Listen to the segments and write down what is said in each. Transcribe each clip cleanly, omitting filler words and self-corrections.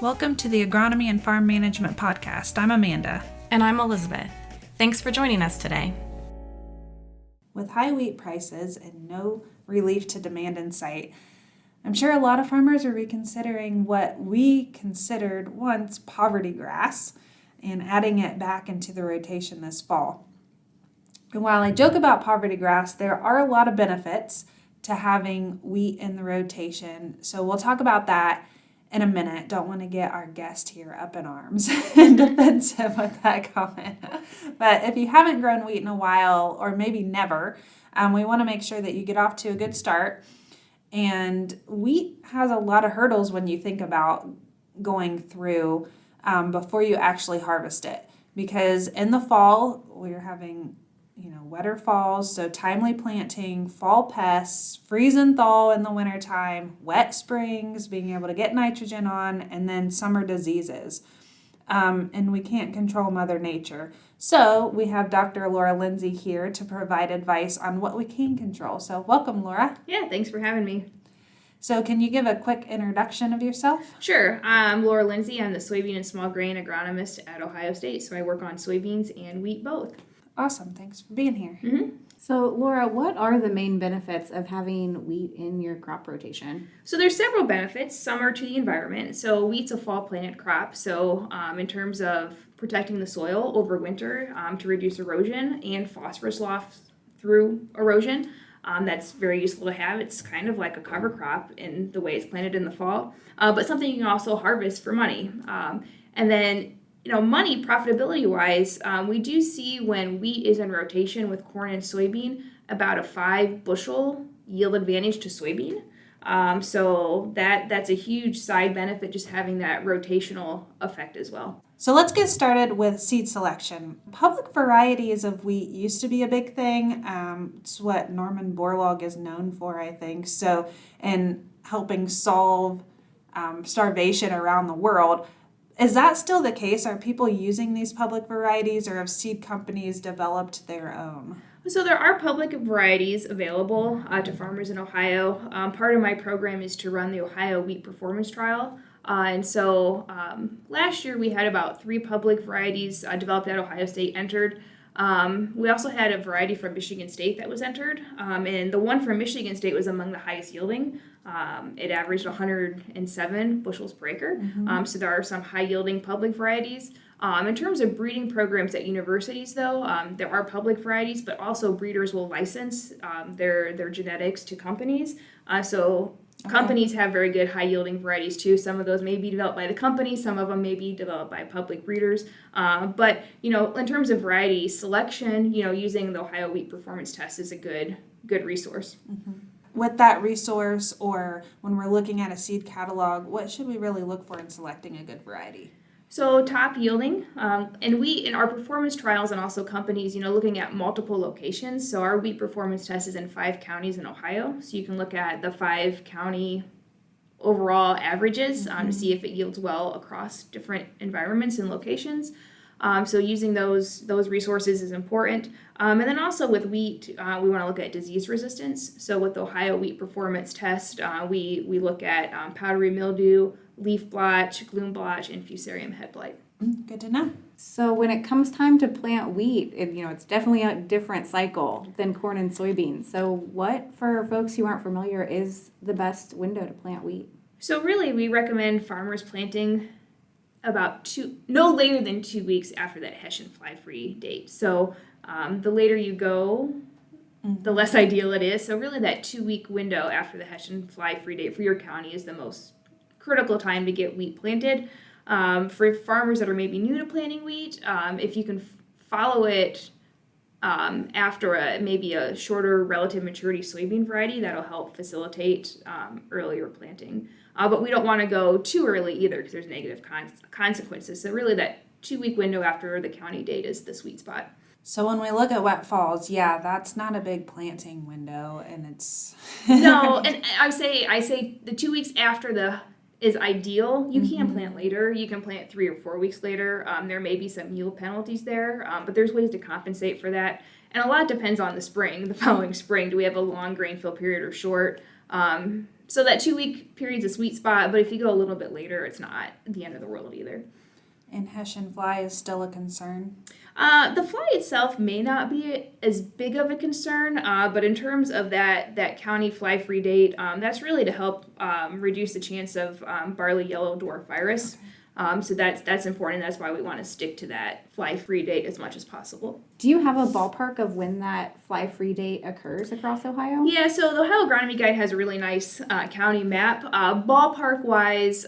Welcome to the Agronomy and Farm Management Podcast. I'm Amanda. And I'm Elizabeth. Thanks for joining us today. With high wheat prices and no relief to demand in sight, I'm sure a lot of farmers are reconsidering what we considered once poverty grass and adding it back into the rotation this fall. And while I joke about poverty grass, there are a lot of benefits to having wheat in the rotation. So we'll talk about that in a minute. Don't want to get our guest here up in arms and defensive with that comment. But if you haven't grown wheat in a while, or maybe never, we want to make sure that you get off to a good start. And wheat has a lot of hurdles when you think about going through before you actually harvest it. Because in the fall, we're having wetter falls, so timely planting, fall pests, freeze and thaw in the wintertime, wet springs, being able to get nitrogen on, and then summer diseases. And we can't control Mother Nature. So we have Dr. Laura Lindsey here to provide advice on what we can control. So welcome, Laura. Yeah, thanks for having me. So can you give a quick introduction of yourself? Sure. I'm Laura Lindsey. I'm the soybean and small grain agronomist at Ohio State. So I work on soybeans and wheat both. Awesome. Thanks for being here. Mm-hmm. So, Laura, what are the main benefits of having wheat in your crop rotation? So there's several benefits. Some are to the environment. So wheat's a fall planted crop. So in terms of protecting the soil over winter to reduce erosion and phosphorus loss through erosion, that's very useful to have. It's kind of like a cover crop in the way it's planted in the fall, but something you can also harvest for money. And then money profitability-wise, we do see when wheat is in rotation with corn and soybean, about a 5 bushel yield advantage to soybean. So that's a huge side benefit, just having that rotational effect as well. So let's get started with seed selection. Public varieties of wheat used to be a big thing. It's what Norman Borlaug is known for, I think. So in helping solve starvation around the world. Is that still the case? Are people using these public varieties, or have seed companies developed their own? So there are public varieties available to farmers in Ohio. Part of my program is to run the Ohio Wheat Performance Trial. And so last year we had about 3 public varieties developed at Ohio State entered. We also had a variety from Michigan State that was entered. And the one from Michigan State was among the highest yielding. It averaged 107 bushels per acre. Mm-hmm. So there are some high yielding public varieties. In terms of breeding programs at universities, though, there are public varieties, but also breeders will license their genetics to companies. Companies have very good high yielding varieties too. Some of those may be developed by the company, some of them may be developed by public breeders. But in terms of variety selection, using the Ohio Wheat Performance Test is a good resource. Mm-hmm. With that resource, or when we're looking at a seed catalog, what should we really look for in selecting a good variety? So top yielding, and we in our performance trials and also companies, looking at multiple locations. So our wheat performance test is in 5 counties in Ohio. So you can look at the 5 county overall averages to see if it yields well across different environments and locations. So using those resources is important. And then also with wheat, we want to look at disease resistance. So with the Ohio Wheat Performance Test, we look at powdery mildew, leaf blotch, gloom blotch, and fusarium head blight. Good to know. So when it comes time to plant wheat, it's definitely a different cycle than corn and soybeans. So what, for folks who aren't familiar, is the best window to plant wheat? So really, we recommend farmers planting about no later than 2 weeks after that Hessian fly-free date. So the later you go, the less ideal it is. So really that 2-week window after the Hessian fly-free date for your county is the most critical time to get wheat planted. For farmers that are maybe new to planting wheat, if you can follow it after maybe a shorter relative maturity soybean variety, that'll help facilitate earlier planting. But we don't want to go too early either because there's negative consequences. So really that 2-week window after the county date is the sweet spot. So when we look at wet falls, that's not a big planting window, and it's No, and I say the 2 weeks after is ideal. You can plant later. You can plant 3 or 4 weeks later. There may be some yield penalties there, but there's ways to compensate for that. And a lot depends on the following spring. Do we have a long grain fill period or short? So that 2-week period's a sweet spot, but if you go a little bit later, it's not the end of the world either. And Hessian fly is still a concern. The fly itself may not be as big of a concern, but in terms of that county fly-free date, that's really to help reduce the chance of barley yellow dwarf virus. So that's important. That's why we want to stick to that fly-free date as much as possible. Do you have a ballpark of when that fly-free date occurs across Ohio? Yeah, so the Ohio Agronomy Guide has a really nice county map. Ballpark-wise,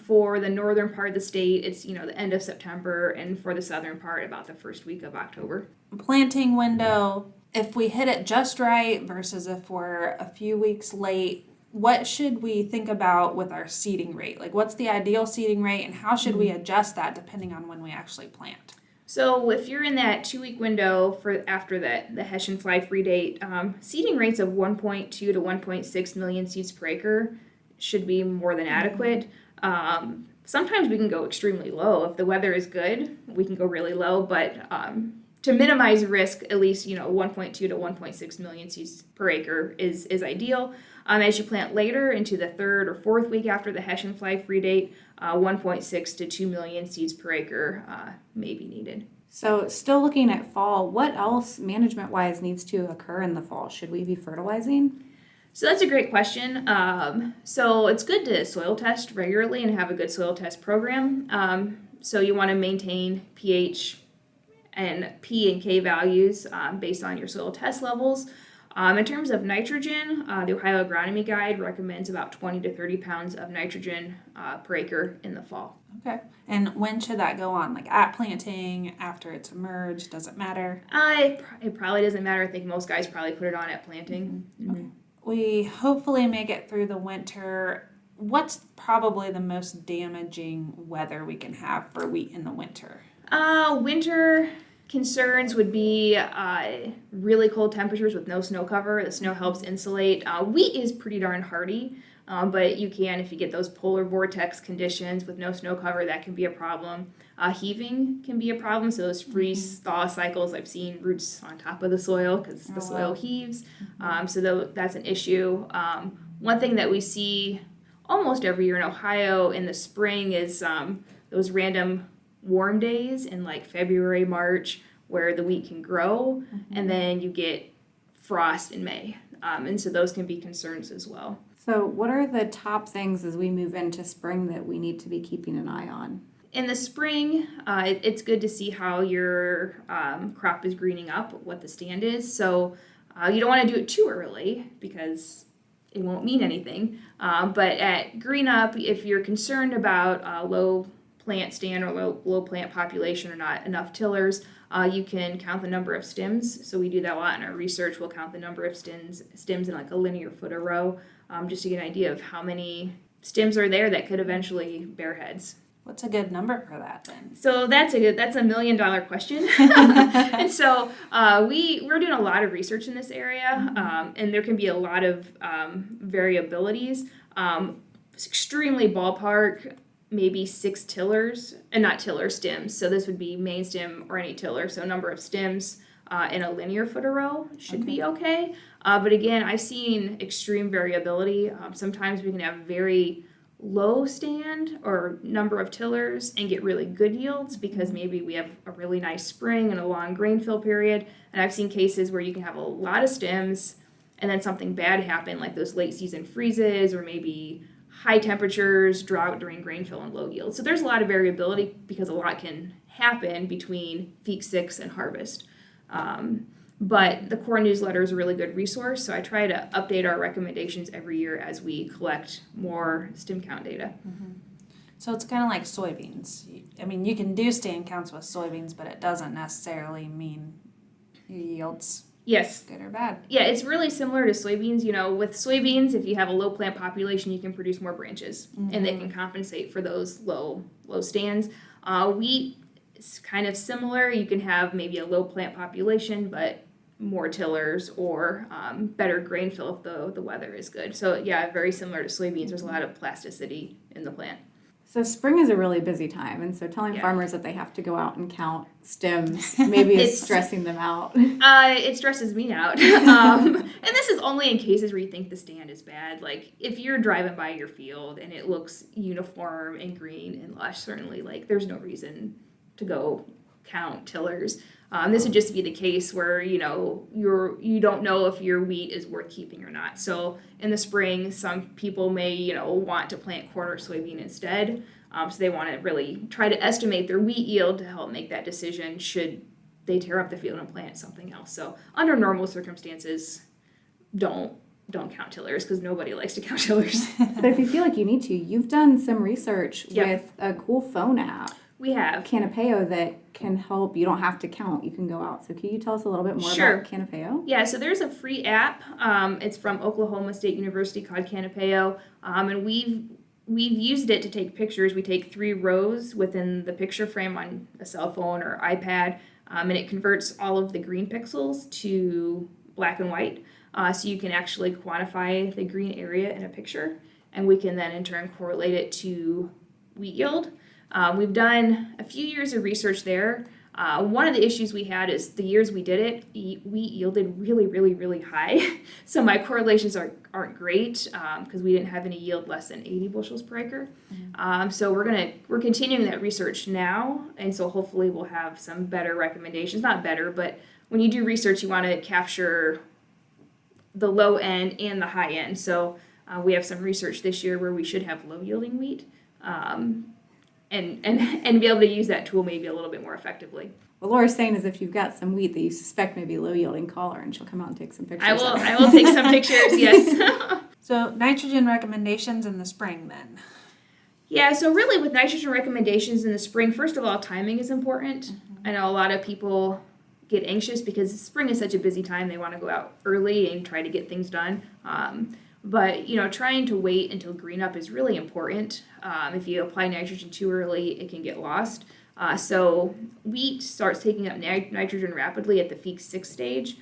for the northern part of the state, it's the end of September, and for the southern part, about the first week of October. Planting window, if we hit it just right versus if we're a few weeks late, what should we think about with our seeding rate? Like, what's the ideal seeding rate, and how should we adjust that depending on when we actually plant? So if you're in that 2-week window for after the Hessian fly-free date, seeding rates of 1.2 to 1.6 million seeds per acre should be more than adequate. Sometimes we can go extremely low. If the weather is good, we can go really low, but to minimize risk, at least 1.2 to 1.6 million seeds per acre is ideal. As you plant later into the 3rd or 4th week after the Hessian fly-free date, 1.6 to 2 million seeds per acre may be needed. So still looking at fall, what else management-wise needs to occur in the fall? Should we be fertilizing? So that's a great question. So it's good to soil test regularly and have a good soil test program. So you want to maintain pH and P and K values based on your soil test levels. In terms of nitrogen, the Ohio Agronomy Guide recommends about 20 to 30 pounds of nitrogen per acre in the fall. Okay. And when should that go on? Like at planting, after it's emerged? Does it matter? It probably doesn't matter. I think most guys probably put it on at planting. Okay. We hopefully make it through the winter. What's probably the most damaging weather we can have for wheat in the winter? Winter concerns would be really cold temperatures with no snow cover. The snow helps insulate. Wheat is pretty darn hardy, but you can, if you get those polar vortex conditions with no snow cover, that can be a problem. Heaving can be a problem. So those freeze-thaw cycles, I've seen roots on top of the soil because the soil heaves. So that's an issue. One thing that we see almost every year in Ohio in the spring is those random warm days in like February, March, where the wheat can grow, and then you get frost in May. And so those can be concerns as well. So what are the top things as we move into spring that we need to be keeping an eye on? In the spring, it's good to see how your crop is greening up, what the stand is. So you don't want to do it too early because it won't mean anything. But at green up, if you're concerned about low plant stand or low plant population or not enough tillers, you can count the number of stems. So we do that a lot in our research. We'll count the number of stems in like a linear foot a row, just to get an idea of how many stems are there that could eventually bear heads. What's a good number for that then? So that's a $1 million question. And so we're doing a lot of research in this area, and there can be a lot of variabilities. Extremely ballpark, maybe 6 tillers, and not tiller stems. So this would be main stem or any tiller. So number of stems in a linear foot a row should be okay. But again, I've seen extreme variability. Sometimes we can have very low stand or number of tillers and get really good yields because maybe we have a really nice spring and a long grain fill period. And I've seen cases where you can have a lot of stems and then something bad happen, like those late season freezes or maybe high temperatures, drought during grain fill, and low yield. So there's a lot of variability because a lot can happen between week 6 and harvest. But the Core newsletter is a really good resource, so I try to update our recommendations every year as we collect more stem count data. So it's kind of like soybeans. I mean, you can do stand counts with soybeans, but it doesn't necessarily mean your yields Yes. good or bad. Yeah, it's really similar to soybeans. With soybeans, if you have a low plant population, you can produce more branches, and they can compensate for those low stands. Wheat is kind of similar. You can have maybe a low plant population, but more tillers or better grain fill if the weather is good. So yeah, very similar to soybeans. There's a lot of plasticity in the plant. So spring is a really busy time, and so telling Yeah. farmers that they have to go out and count stems maybe is It's- stressing them out. It stresses me out. And this is only in cases where you think the stand is bad. Like if you're driving by your field and it looks uniform and green and lush, certainly like there's no reason to go count tillers. This would just be the case where you don't know if your wheat is worth keeping or not. So in the spring, some people may want to plant corn or soybean instead. So they want to really try to estimate their wheat yield to help make that decision. Should they tear up the field and plant something else? So under normal circumstances, don't count tillers because nobody likes to count tillers. But if you feel like you need to, you've done some research Yep. with a cool phone app, We have. Canopeo, that can help. You don't have to count. You can go out. So can you tell us a little bit more Sure. about Canopeo? Yeah, so there's a free app. It's from Oklahoma State University called Canopeo, and we've used it to take pictures. We take 3 rows within the picture frame on a cell phone or iPad, and it converts all of the green pixels to black and white, so you can actually quantify the green area in a picture, and we can then in turn correlate it to wheat yield. We've done a few years of research there. One of the issues we had is the years we did it, wheat yielded really, really, really high. So my correlations aren't great because we didn't have any yield less than 80 bushels per acre. So we're continuing that research now, and so hopefully we'll have some better recommendations. Not better, but when you do research, you want to capture the low end and the high end. So we have some research this year where we should have low yielding wheat. And be able to use that tool maybe a little bit more effectively. What Laura's saying is if you've got some wheat that you suspect may be low yielding, call her and she'll come out and take some pictures. I will take some pictures, yes. So nitrogen recommendations in the spring then. Yeah, so really with nitrogen recommendations in the spring, first of all, timing is important. I know a lot of people get anxious because spring is such a busy time. They want to go out early and try to get things done. But trying to wait until green up is really important. If you apply nitrogen too early, it can get lost. So wheat starts taking up nitrogen rapidly at the Feek 6 stage.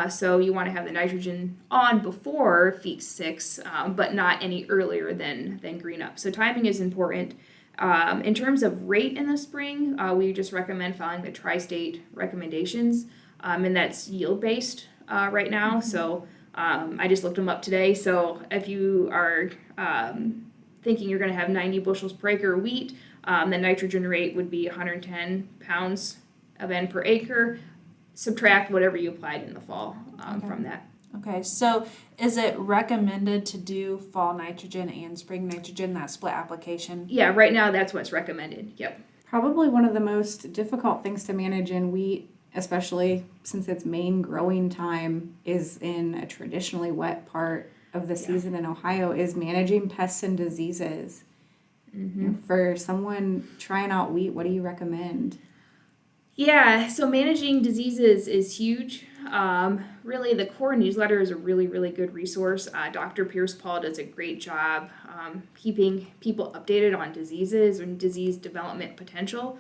So you want to have the nitrogen on before Feek 6, but not any earlier than green up. So timing is important. In terms of rate in the spring, we just recommend following the tri-state recommendations, and that's yield-based right now. So I just looked them up today. So if you are thinking you're going to have 90 bushels per acre wheat, the nitrogen rate would be 110 pounds of N per acre. Subtract whatever you applied in the fall from that. Okay, so is it recommended to do fall nitrogen and spring nitrogen, that split application? Yeah, right now that's what's recommended. Yep. Probably one of the most difficult things to manage in wheat, especially since its main growing time is in a traditionally wet part of the season in Ohio, is managing pests and diseases. For someone trying out wheat, what do you recommend? Yeah, so managing diseases is huge. Really, the core newsletter is a really, really good resource. Dr. Pierce Paul does a great job keeping people updated on diseases and disease development potential.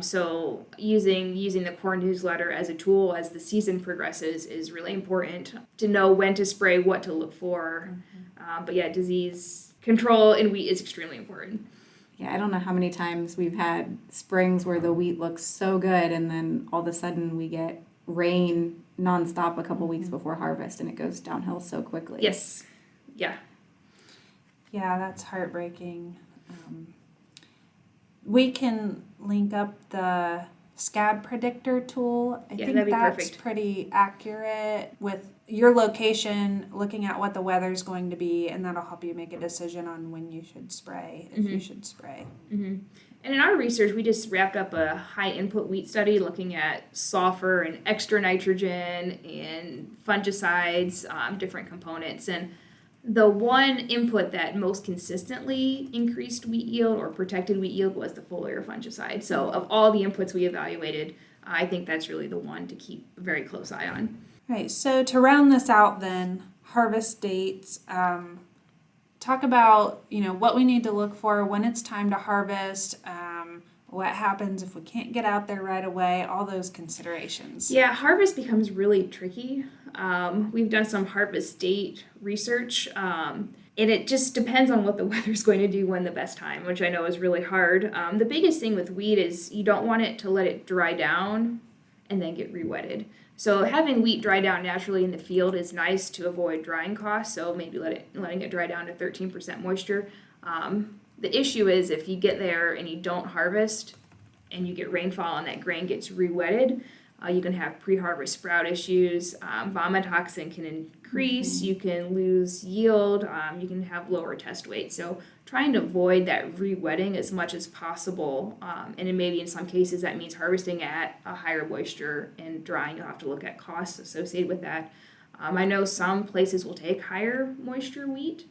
So using the core newsletter as a tool as the season progresses is really important to know when to spray, what to look for. But yeah, disease control in wheat is extremely important. Yeah, I don't know how many times we've had springs where the wheat looks so good and then all of a sudden we get rain nonstop a couple weeks before harvest and it goes downhill so quickly. Yes. Yeah. Yeah, that's heartbreaking. We can link up the scab predictor tool. I think that'd be that's perfect. pretty accurate with your location, looking at what the weather's going to be, and that'll help you make a decision on when you should spray, if you should spray. And in our research, we just wrapped up a high input wheat study looking at sulfur and extra nitrogen and fungicides, different components. And the one input that most consistently increased wheat yield or protected wheat yield was the foliar fungicide. So of all the inputs we evaluated, I think that's really the one to keep a very close eye on. Right, so to round this out then, harvest dates, talk about, what we need to look for when it's time to harvest, what happens if we can't get out there right away, all those considerations. Yeah, harvest becomes really tricky. We've done some harvest date research, and it just depends on what the weather's going to do when the best time, which I know is really hard. The biggest thing with wheat is you don't want it to let it dry down and then get re-wetted. So having wheat dry down naturally in the field is nice to avoid drying costs, so maybe letting it dry down to 13% moisture. The issue is if you get there and you don't harvest and you get rainfall and that grain gets re-wetted, you can have pre-harvest sprout issues. Vomit toxin can increase. You can lose yield. You can have lower test weight. So trying to avoid that re-wetting as much as possible. And then maybe in some cases that means harvesting at a higher moisture and drying. You'll have to look at costs associated with that. I know some places will take higher moisture wheat.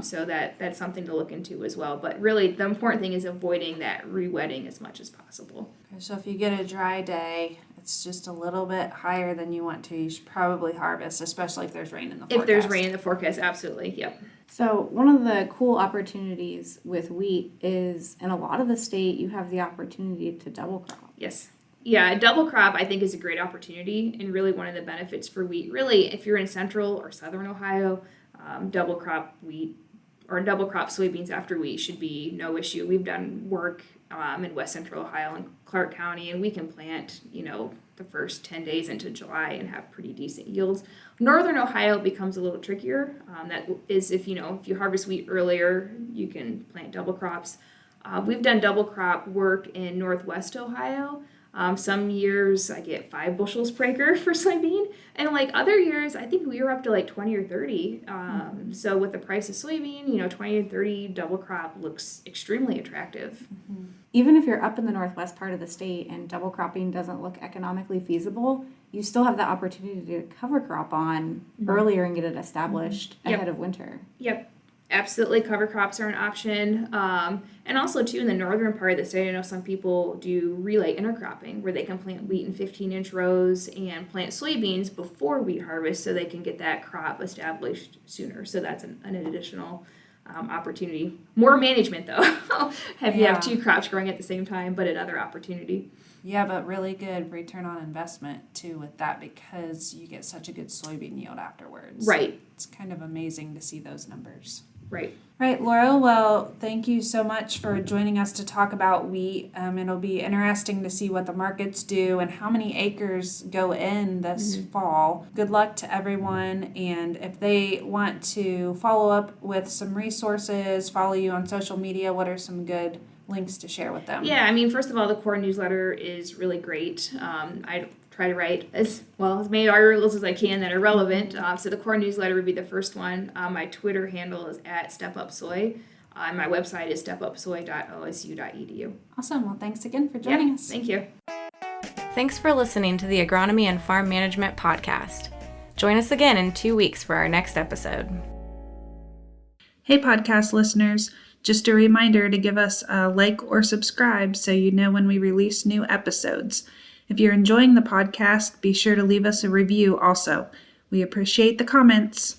So that's something to look into as well. But really, the important thing is avoiding that re-wetting as much as possible. Okay, so if you get a dry day, it's just a little bit higher than you want to, you should probably harvest, especially if there's rain in the forecast. If there's rain in the forecast, absolutely, yep. So one of the cool opportunities with wheat is in a lot of the state, you have the opportunity to double crop. Yes. Yeah, a double crop I think is a great opportunity, and really one of the benefits for wheat. Really, if you're in central or southern Ohio, double crop wheat or double crop soybeans after wheat should be no issue. We've done work in west central Ohio and Clark County, and we can plant, the first 10 days into July and have pretty decent yields. Northern Ohio becomes a little trickier. That is if you harvest wheat earlier, you can plant double crops. We've done double crop work in northwest Ohio. Some years I get 5 bushels per acre for soybean, and other years I think we were up to 20 or 30. So with the price of soybean, 20 to 30 double crop looks extremely attractive. Mm-hmm. Even if you're up in the northwest part of the state and double cropping doesn't look economically feasible, you still have the opportunity to cover crop on earlier and get it established ahead of winter. Yep. Absolutely, cover crops are an option. And also, too, in the northern part of the state, I know some people do relay intercropping where they can plant wheat in 15-inch rows and plant soybeans before wheat harvest so they can get that crop established sooner. So that's an additional opportunity. More management, though, if you have 2 crops growing at the same time, but another opportunity. Yeah, but really good return on investment, too, with that because you get such a good soybean yield afterwards. Right. It's kind of amazing to see those numbers. Right. Right, Laura. Well, thank you so much for joining us to talk about wheat. It'll be interesting to see what the markets do and how many acres go in this fall. Good luck to everyone. And if they want to follow up with some resources, follow you on social media, what are some good links to share with them? Yeah, I mean, first of all, the core newsletter is really great. I try to write as many articles as I can that are relevant. So the core newsletter would be the first one. My Twitter handle is @StepUpSoy. And my website is stepupsoy.osu.edu. Awesome. Well, thanks again for joining us. Thank you. Thanks for listening to the Agronomy and Farm Management Podcast. Join us again in 2 weeks for our next episode. Hey, podcast listeners. Just a reminder to give us a like or subscribe so you know when we release new episodes. If you're enjoying the podcast, be sure to leave us a review also. We appreciate the comments.